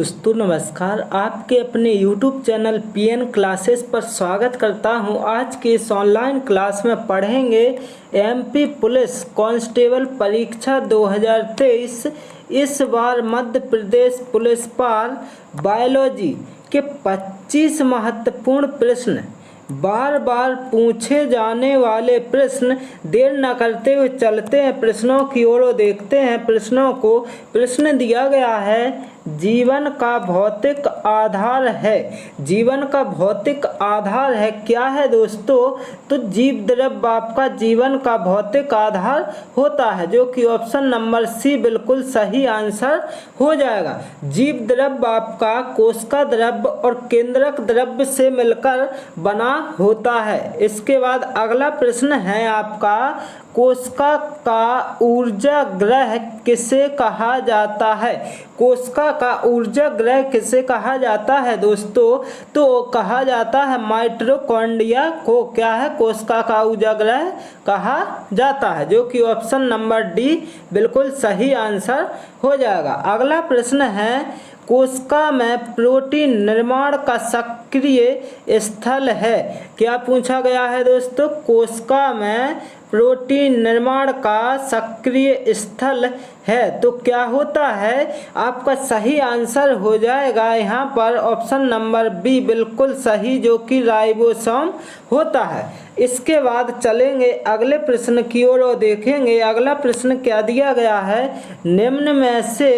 दोस्तों नमस्कार, आपके अपने YouTube चैनल PN क्लासेस पर स्वागत करता हूं। आज के इस ऑनलाइन क्लास में पढ़ेंगे MP पुलिस कांस्टेबल परीक्षा 2023। इस बार मध्य प्रदेश पुलिस पाल बायोलॉजी के 25 महत्वपूर्ण प्रश्न, बार बार पूछे जाने वाले प्रश्न। देर न करते हुए चलते हैं प्रश्नों की ओर और देखते हैं प्रश्नों को। प्रश्न दिया गया है, जीवन का भौतिक आधार है। जीवन का भौतिक आधार है क्या है दोस्तों? तो जीव द्रव्य आपका जीवन का भौतिक आधार होता है, जो कि ऑप्शन नंबर सी बिल्कुल सही आंसर हो जाएगा। जीव द्रव्य आपका कोशिका द्रव्य और केंद्रक द्रव्य से मिलकर बना होता है। इसके बाद अगला प्रश्न है आपका, कोशिका का ऊर्जा ग्रह किसे कहा जाता है? कोशिका का ऊर्जा ग्रह किसे कहा जाता है दोस्तों? तो कहा जाता है माइटोकॉन्ड्रिया को क्या है, कोशिका का ऊर्जा ग्रह कहा जाता है, जो कि ऑप्शन नंबर डी बिल्कुल सही आंसर हो जाएगा। अगला प्रश्न है, कोशिका में प्रोटीन निर्माण का सक्रिय स्थल है। क्या पूछा गया है दोस्तों? कोशिका में प्रोटीन निर्माण का सक्रिय स्थल है तो क्या होता है? आपका सही आंसर हो जाएगा यहाँ पर ऑप्शन नंबर बी बिल्कुल सही, जो कि राइबोसोम होता है। इसके बाद चलेंगे अगले प्रश्न की ओर और देखेंगे अगला प्रश्न क्या दिया गया है। निम्न में से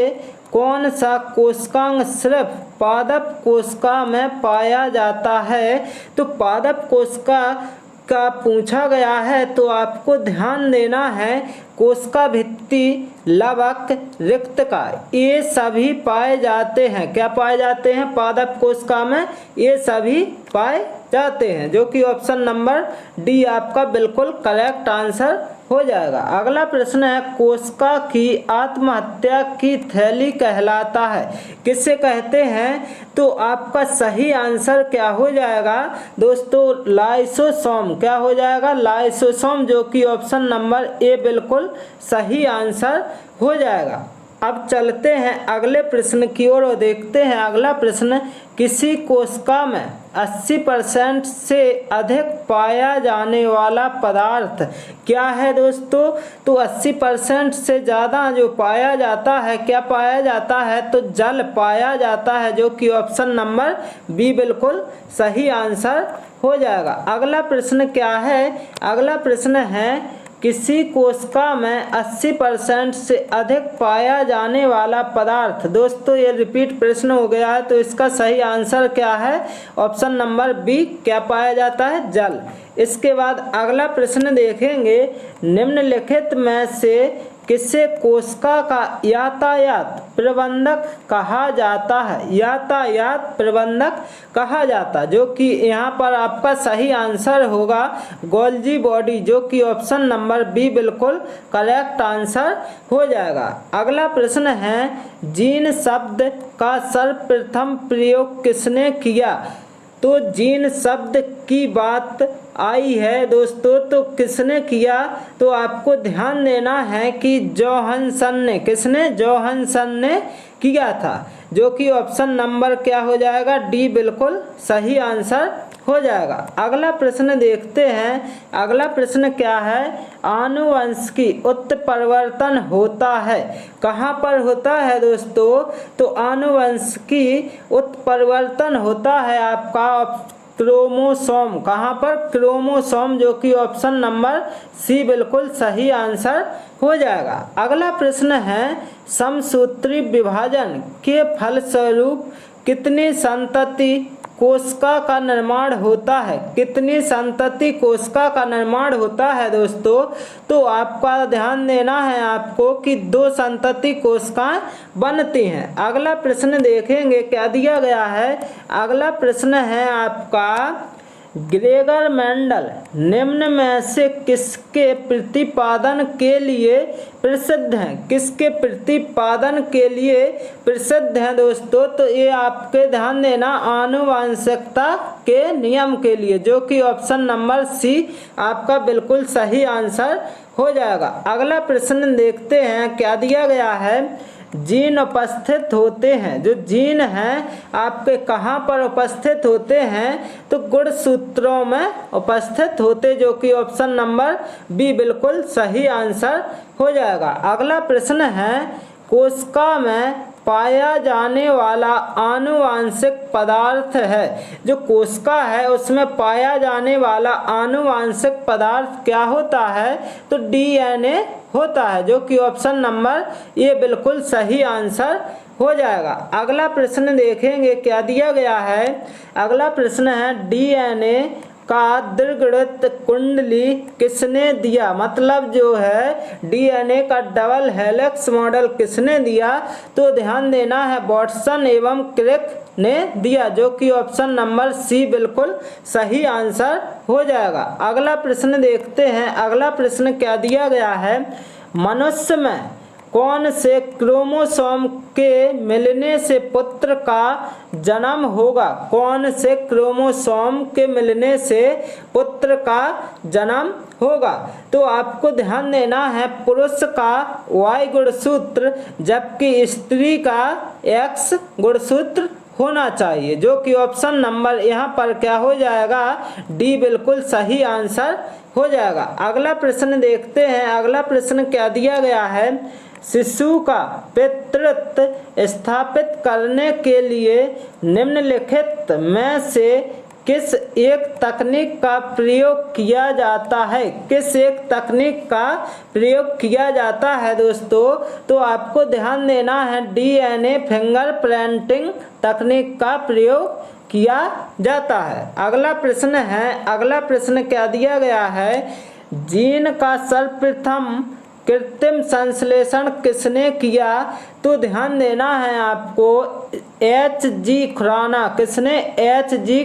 कौन सा कोशिकांग सिर्फ पादप कोशिका में पाया जाता है? तो पादप कोशिका का पूछा गया है तो आपको ध्यान देना है, कोशिका भित्ति, लवक, रिक्तका ये सभी पाए जाते हैं। क्या पाए जाते हैं? पादप कोशिका में ये सभी पाए जाते हैं, जो कि ऑप्शन नंबर डी आपका बिल्कुल करेक्ट आंसर हो जाएगा। अगला प्रश्न है, कोशिका की आत्महत्या की थैली कहलाता है, किसे कहते हैं? तो आपका सही आंसर क्या हो जाएगा दोस्तों? लाइसोसोम। क्या हो जाएगा? लाइसोसोम, जो कि ऑप्शन नंबर ए बिल्कुल सही आंसर हो जाएगा। अब चलते हैं अगले प्रश्न की ओर और देखते हैं अगला प्रश्न, किसी कोशिका में 80% से अधिक पाया जाने वाला पदार्थ क्या है दोस्तों? तो 80% से ज़्यादा जो पाया जाता है, क्या पाया जाता है? तो जल पाया जाता है, जो कि ऑप्शन नंबर बी बिल्कुल सही आंसर हो जाएगा। अगला प्रश्न क्या है? अगला प्रश्न है, किसी कोशिका में 80% से अधिक पाया जाने वाला पदार्थ। दोस्तों ये रिपीट प्रश्न हो गया है, तो इसका सही आंसर क्या है? ऑप्शन नंबर बी क्या पाया जाता है? जल। इसके बाद अगला प्रश्न देखेंगे, निम्नलिखित में से किसे कोशिका का यातायात प्रबंधक कहा जाता है? यातायात प्रबंधक कहा जाता, जो कि यहाँ पर आपका सही आंसर होगा गोल्जी बॉडी, जो कि ऑप्शन नंबर बी बिल्कुल करेक्ट आंसर हो जाएगा। अगला प्रश्न है, जीन शब्द का सर्वप्रथम प्रयोग किसने किया? तो जीन शब्द की बात आई है दोस्तों, तो किसने किया? तो आपको ध्यान देना है कि जोहानसन ने, किसने? जोहानसन ने किया था, जो कि ऑप्शन नंबर क्या हो जाएगा? डी बिल्कुल सही आंसर हो जाएगा। अगला प्रश्न देखते हैं। अगला प्रश्न क्या है? आनुवंशिकी उत्परिवर्तन होता है, कहाँ पर होता है दोस्तों? तो आनुवंशिकी उत्परिवर्तन होता है आपका क्रोमोसोम। कहाँ पर? क्रोमोसोम, जो कि ऑप्शन नंबर सी बिल्कुल सही आंसर हो जाएगा। अगला प्रश्न है, समसूत्री विभाजन के फलस्वरूप कितनी संतति कोशिका का निर्माण होता है? कितनी संतति कोशिका का निर्माण होता है दोस्तों? तो आपका ध्यान देना है आपको कि 2 संतति कोशिकाएं बनती हैं। अगला प्रश्न देखेंगे क्या दिया गया है। अगला प्रश्न है आपका, ग्रेगर मेंडल निम्न में से किसके प्रतिपादन के लिए प्रसिद्ध हैं? किसके प्रतिपादन के लिए प्रसिद्ध हैं दोस्तों? तो ये आपके ध्यान देना, आनुवंशिकता के नियम के लिए, जो कि ऑप्शन नंबर सी आपका बिल्कुल सही आंसर हो जाएगा। अगला प्रश्न देखते हैं क्या दिया गया है। जीन उपस्थित होते हैं। जो जीन हैं आपके कहाँ पर उपस्थित होते हैं, तो गुणसूत्रों में उपस्थित होते, जो कि ऑप्शन नंबर बी बिल्कुल सही आंसर हो जाएगा। अगला प्रश्न है, कोशिका में पाया जाने वाला आनुवांशिक पदार्थ है। जो कोशिका है उसमें पाया जाने वाला आनुवांशिक पदार्थ क्या होता है, तो डीएनए होता है, जो कि ऑप्शन नंबर ए बिल्कुल सही आंसर हो जाएगा। अगला प्रश्न देखेंगे क्या दिया गया है। अगला प्रश्न है, डीएनए का द्विगुणित कुंडली किसने दिया। मतलब जो है डीएनए का डबल हेलिक्स मॉडल किसने दिया, तो ध्यान देना है वाटसन एवं क्रिक ने दिया, जो कि ऑप्शन नंबर सी बिल्कुल सही आंसर हो जाएगा। अगला प्रश्न देखते हैं। अगला प्रश्न क्या दिया गया है, मनुष्य में कौन से क्रोमोसोम के मिलने से पुत्र का जन्म होगा। कौन से क्रोमोसोम के मिलने से पुत्र का जन्म होगा, तो आपको ध्यान देना है पुरुष का Y गुणसूत्र जबकि स्त्री का X गुणसूत्र होना चाहिए, जो कि ऑप्शन नंबर यहाँ पर क्या हो जाएगा, डी बिल्कुल सही आंसर हो जाएगा। अगला प्रश्न देखते हैं। अगला प्रश्न क्या दिया गया है, शिशु का पितृत्व स्थापित करने के लिए निम्नलिखित में से किस एक तकनीक का प्रयोग किया जाता है। किस एक तकनीक का प्रयोग किया जाता है दोस्तों, तो आपको ध्यान देना है डीएनए फिंगरप्रिंटिंग तकनीक का प्रयोग किया जाता है। अगला प्रश्न है। अगला प्रश्न क्या दिया गया है, जीन का सर्वप्रथम कृत्रिम संश्लेषण किसने किया, तो ध्यान देना है आपको एच.जी. खुराना। किसने, एच.जी.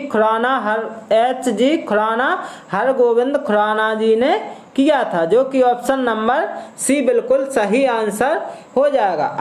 खुराना हरगोविंद खुराना जी ने किया था, जो कि ऑप्शन नंबर सी बिल्कुल सही आंसर हो जाएगा।